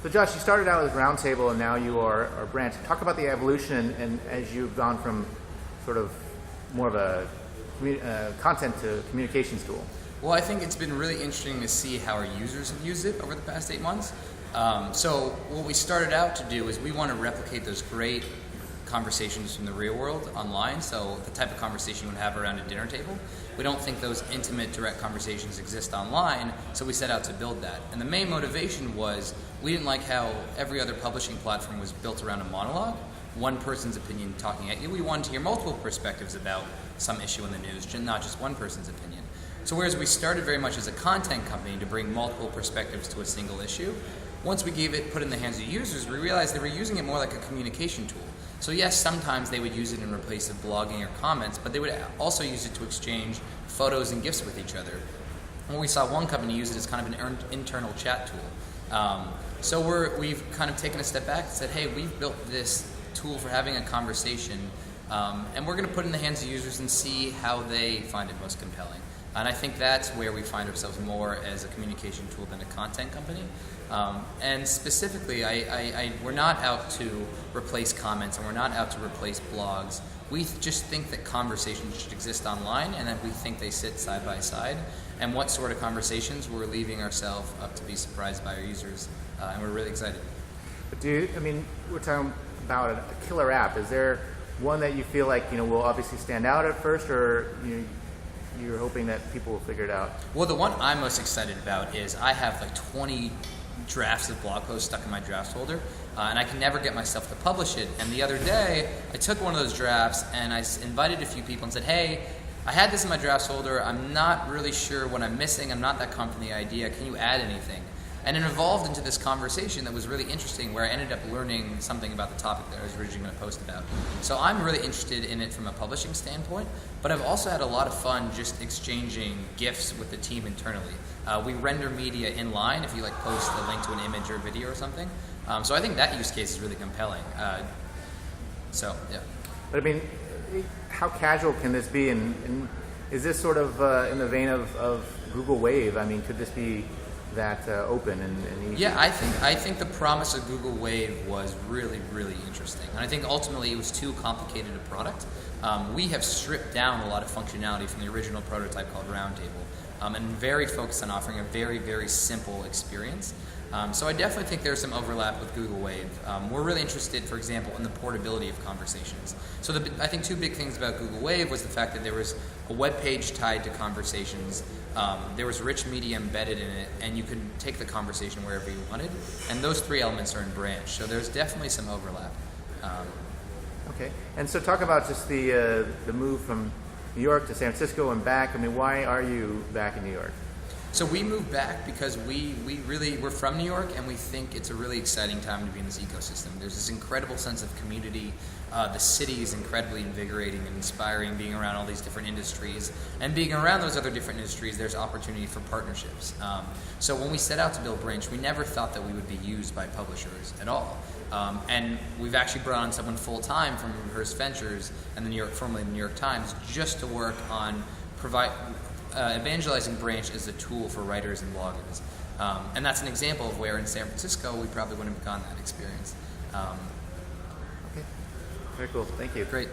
So Josh, you started out as Roundtable and now you are Branch. Talk about the evolution and as you've gone from sort of more of a content to communications tool. Well, I think it's been really interesting to see how our users have used it over the past 8 months. So what we started out to do is we want to replicate those great conversations from the real world online, so the type of conversation you would have around a dinner table. We don't think those intimate, direct conversations exist online, so we set out to build that. And the main motivation was we didn't like how every other publishing platform was built around a monologue, one person's opinion talking at you. We wanted to hear multiple perspectives about some issue in the news, not just one person's opinion. So whereas we started very much as a content company to bring multiple perspectives to a single issue, once we put it in the hands of users, we realized they were using it more like a communication tool. So yes, sometimes they would use it in place of blogging or comments, but they would also use it to exchange photos and GIFs with each other. And we saw one company use it as kind of an internal chat tool. So we've kind of taken a step back and said, hey, we've built this tool for having a conversation, and we're going to put it in the hands of users and see how they find it most compelling. And I think that's where we find ourselves more as a communication tool than a content company. And specifically, we're not out to replace comments and we're not out to replace blogs. We just think that conversations should exist online and that we think they sit side by side. And what sort of conversations, we're leaving ourselves up to be surprised by our users. And we're really excited. But we're talking about a killer app. Is there one that you feel like will obviously stand out at first, or you're hoping that people will figure it out? Well, the one I'm most excited about is I have like 20 drafts of blog posts stuck in my drafts folder, and I can never get myself to publish it. And the other day, I took one of those drafts and I invited a few people and said, hey, I had this in my drafts folder. I'm not really sure what I'm missing. I'm not that confident in the idea. Can you add anything? And it evolved into this conversation that was really interesting, where I ended up learning something about the topic that I was originally going to post about. So I'm really interested in it from a publishing standpoint, but I've also had a lot of fun just exchanging GIFs with the team internally. We render media in line if you post a link to an image or a video or something. So I think that use case is really compelling. So yeah. But how casual can this be? And is this sort of in the vein of Google Wave? Could this be that open and easy? Yeah, I think the promise of Google Wave was really, really interesting. And I think ultimately it was too complicated a product. We have stripped down a lot of functionality from the original prototype called Roundtable, and very focused on offering a very, very simple experience. So I definitely think there's some overlap with Google Wave. We're really interested, for example, in the portability of conversations. So I think two big things about Google Wave was the fact that there was a web page tied to conversations, there was rich media embedded in it, and you could take the conversation wherever you wanted. And those three elements are in Branch, so there's definitely some overlap. Okay, and so talk about just the move from New York to San Francisco and back. Why are you back in New York? So we moved back because we're from New York, and we think it's a really exciting time to be in this ecosystem. There's this incredible sense of community. The city is incredibly invigorating and inspiring, being around all these different industries. And being around those other different industries, there's opportunity for partnerships. So when we set out to build Branch, we never thought that we would be used by publishers at all. And we've actually brought on someone full-time from Hearst Ventures and formerly the New York Times, just to work on evangelizing Branch as a tool for writers and bloggers. And that's an example of where in San Francisco we probably wouldn't have gotten that experience. Okay, very cool. Thank you. Great.